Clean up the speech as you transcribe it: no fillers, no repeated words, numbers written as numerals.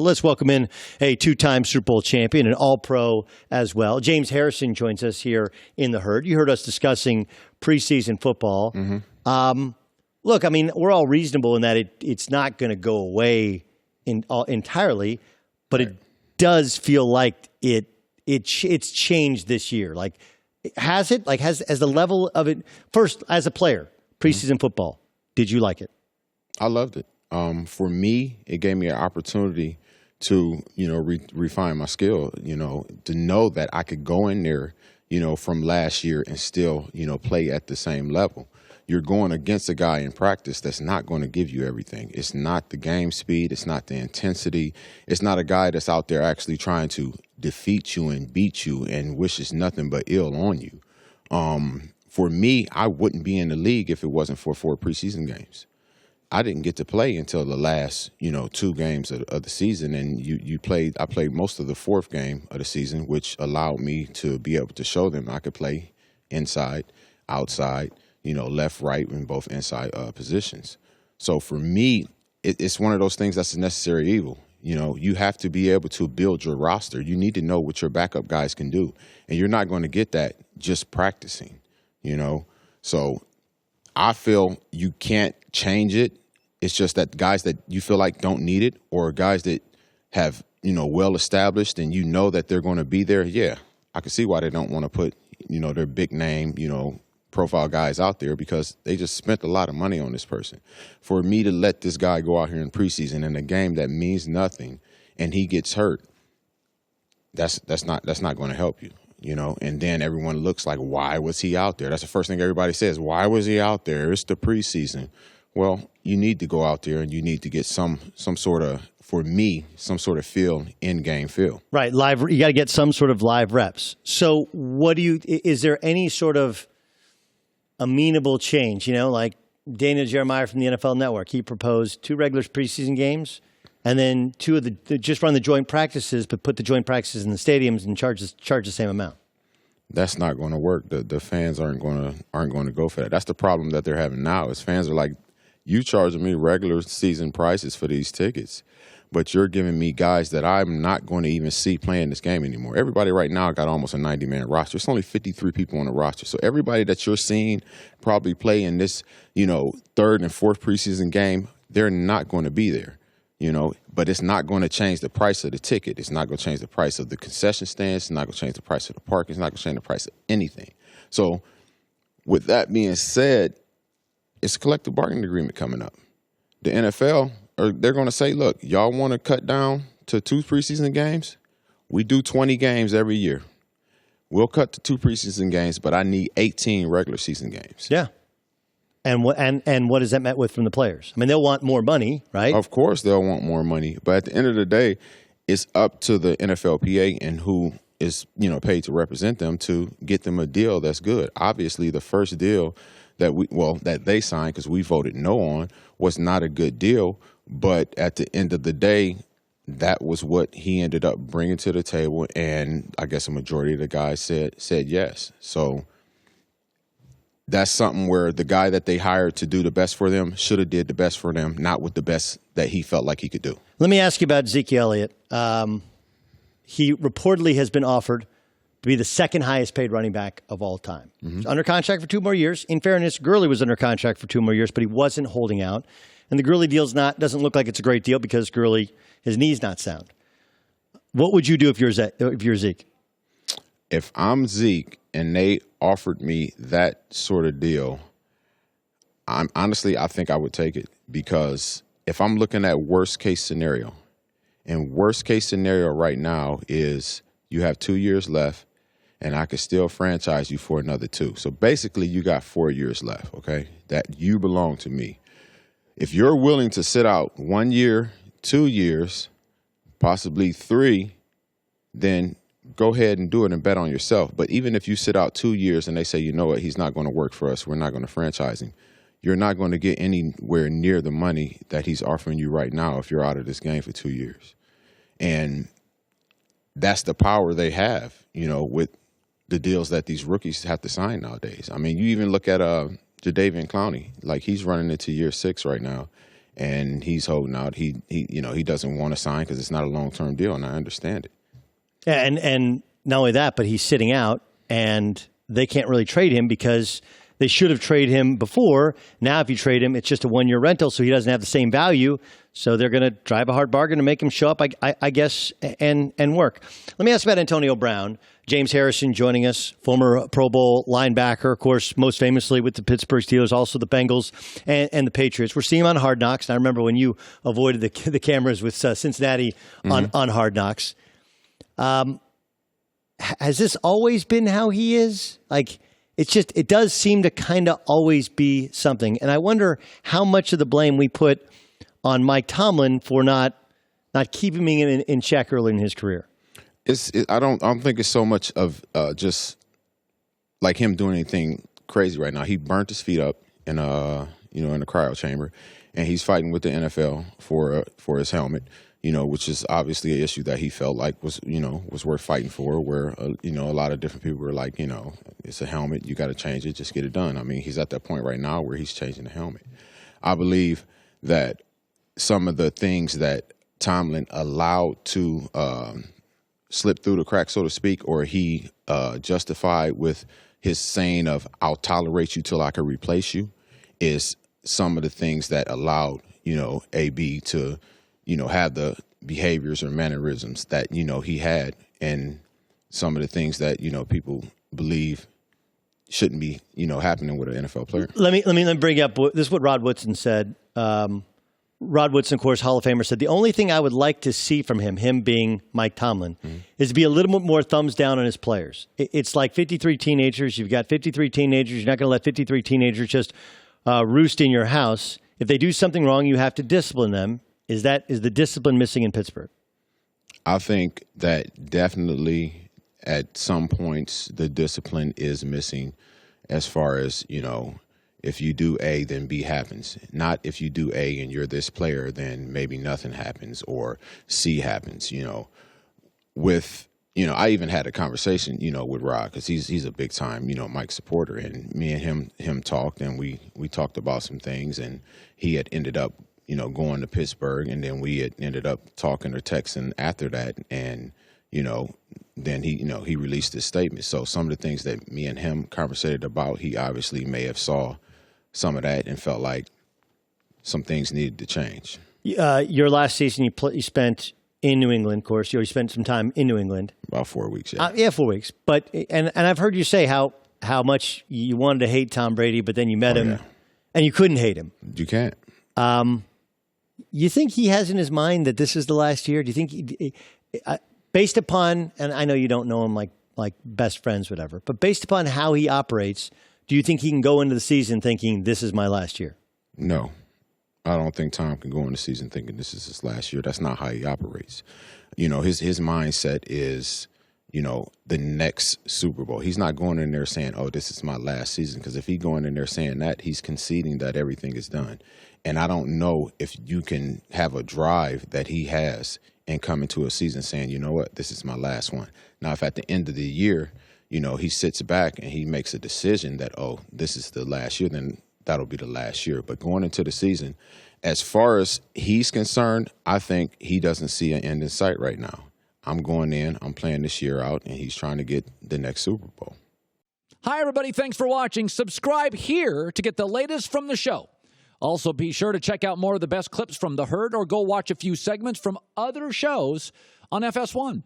Let's welcome in a two-time Super Bowl champion, an All-Pro as well. James Harrison joins us here in the Herd. You heard us discussing preseason football. Look, I mean, we're all reasonable in that it's not going to go away entirely, but it does feel like it's changed this year. Like, has it? Like, has the level of it? First, as a player, preseason football, did you like it? I loved it. For me, it gave me an opportunity to, refine my skill, to know that I could go in there, from last year and still, play at the same level. You're going against a guy in practice that's not going to give you everything. It's not the game speed. It's not the intensity. It's not a guy that's out there actually trying to defeat you and beat you and wishes nothing but ill on you. For me, I wouldn't be in the league if it wasn't for 4 preseason games. I didn't get to play until the last, 2 games of the season, and I played most of the 4th game of the season, which allowed me to be able to show them I could play inside, outside, left, right, in both inside positions. So for me, it's one of those things that's a necessary evil. You have to be able to build your roster. You need to know what your backup guys can do, and you're not going to get that just practicing, So I feel you can't change it. It's just that guys that you feel like don't need it, or guys that have, well established and that they're going to be there. Yeah, I can see why they don't want to put, their big name, profile guys out there, because they just spent a lot of money on this person. For me to let this guy go out here in preseason in a game that means nothing and he gets hurt, that's not going to help you. And then everyone looks like, why was he out there? That's the first thing everybody says. Why was he out there? It's the preseason. Well, you need to go out there and you need to get some sort of feel, in-game feel. Right, live. You got to get some sort of live reps. So is there any sort of amenable change? Like Daniel Jeremiah from the NFL Network, he proposed 2 regular preseason games and then 2 of the just run the joint practices, but put the joint practices in the stadiums and charge the same amount. That's not going to work. The fans aren't going to go for that. That's the problem that they're having now. Is fans are like, you charging me regular season prices for these tickets, but you're giving me guys that I'm not going to even see playing this game anymore. Everybody right now got almost a 90-man roster. It's only 53 people on the roster. So everybody that you're seeing probably play in this, 3rd and 4th preseason game, they're not going to be there, but it's not going to change the price of the ticket. It's not going to change the price of the concession stands. It's not going to change the price of the parking. It's not going to change the price of anything. So with that being said, it's a collective bargaining agreement coming up. The NFL, they're going to say, look, y'all want to cut down to 2 preseason games? We do 20 games every year. We'll cut to 2 preseason games, but I need 18 regular season games. Yeah. And what is that met with from the players? I mean, they'll want more money, right? Of course they'll want more money. But at the end of the day, it's up to the NFLPA and who is, paid to represent them to get them a deal that's good. Obviously, the first deal that they signed, because we voted no on, was not a good deal. But at the end of the day, that was what he ended up bringing to the table, and I guess a majority of the guys said yes. So that's something where the guy that they hired to do the best for them should have did the best for them, not with the best that he felt like he could do. Let me ask you about Ezekiel Elliott. He reportedly has been offered to be the 2nd highest paid running back of all time. He's under contract for 2 more years. In fairness, Gurley was under contract for 2 more years, but he wasn't holding out. And the Gurley deal's doesn't look like it's a great deal because Gurley, his knee's not sound. What would you do if you're Zeke? If I'm Zeke and they offered me that sort of deal, I think I would take it, because if I'm looking at worst case scenario, and worst case scenario right now is you have 2 years left, and I could still franchise you for another 2. So basically, you got 4 years left, okay, that you belong to me. If you're willing to sit out 1 year, 2 years, possibly 3, then go ahead and do it and bet on yourself. But even if you sit out 2 years and they say, you know what, he's not going to work for us, we're not going to franchise him, you're not going to get anywhere near the money that he's offering you right now if you're out of this game for 2 years. And that's the power they have, with the deals that these rookies have to sign nowadays. I mean, you even look at Jadeveon Clowney, like he's running into year 6 right now, and he's holding out. He doesn't want to sign because it's not a long-term deal, and I understand it. And not only that, but he's sitting out, and they can't really trade him because they should have traded him before. Now, if you trade him, it's just a one-year rental, so he doesn't have the same value. So they're going to drive a hard bargain to make him show up, I guess, and work. Let me ask about Antonio Brown. James Harrison joining us, former Pro Bowl linebacker, of course, most famously with the Pittsburgh Steelers, also the Bengals and the Patriots. We're seeing him on Hard Knocks. And I remember when you avoided the cameras with Cincinnati on Hard Knocks. Has this always been how he is? Like, it does seem to kind of always be something. And I wonder how much of the blame we put on Mike Tomlin for not keeping him in check early in his career. I don't think it's so much of just like him doing anything crazy right now. He burnt his feet up in the cryo chamber, and he's fighting with the NFL for his helmet. Which is obviously an issue that he felt like was worth fighting for. Where a lot of different people were like, it's a helmet, you got to change it, just get it done. I mean, he's at that point right now where he's changing the helmet. I believe that some of the things that Tomlin allowed to slip through the cracks, so to speak, or he justified with his saying of "I'll tolerate you till I can replace you," is some of the things that allowed AB to have the behaviors or mannerisms that, he had, and some of the things that, people believe shouldn't be, happening with an NFL player. Let me bring up, this is what Rod Woodson said. Rod Woodson, of course, Hall of Famer, said, the only thing I would like to see from him being Mike Tomlin, is to be a little bit more thumbs down on his players. It's like 53 teenagers. You've got 53 teenagers. You're not going to let 53 teenagers just roost in your house. If they do something wrong, you have to discipline them. Is the discipline missing in Pittsburgh? I think that definitely at some points the discipline is missing as far as, if you do A, then B happens. Not if you do A and you're this player, then maybe nothing happens, or C happens, I even had a conversation, with Rod, because he's a big time, Mike supporter, and me and him talked, and we talked about some things, and he had ended up going to Pittsburgh, and then we had ended up talking or texting after that, and, then he released his statement. So some of the things that me and him conversated about, he obviously may have saw some of that and felt like some things needed to change. Your last season, you spent in New England, of course. You spent some time in New England. About 4 weeks, yeah. 4 weeks. But and I've heard you say how much you wanted to hate Tom Brady, but then you met him, and you couldn't hate him. You can't. You think he has in his mind that this is the last year? Do you think, based upon, and I know you don't know him like best friends, whatever, but based upon how he operates, do you think he can go into the season thinking this is my last year? No. I don't think Tom can go into the season thinking this is his last year. That's not how he operates. His mindset is, the next Super Bowl. He's not going in there saying, oh, this is my last season, because if he's going in there saying that, he's conceding that everything is done. And I don't know if you can have a drive that he has and come into a season saying, you know what, this is my last one. Now, if at the end of the year, he sits back and he makes a decision that, oh, this is the last year, then that'll be the last year. But going into the season, as far as he's concerned, I think he doesn't see an end in sight right now. I'm going in, I'm playing this year out, and he's trying to get the next Super Bowl. Hi, everybody. Thanks for watching. Subscribe here to get the latest from the show. Also, be sure to check out more of the best clips from The Herd, or go watch a few segments from other shows on FS1.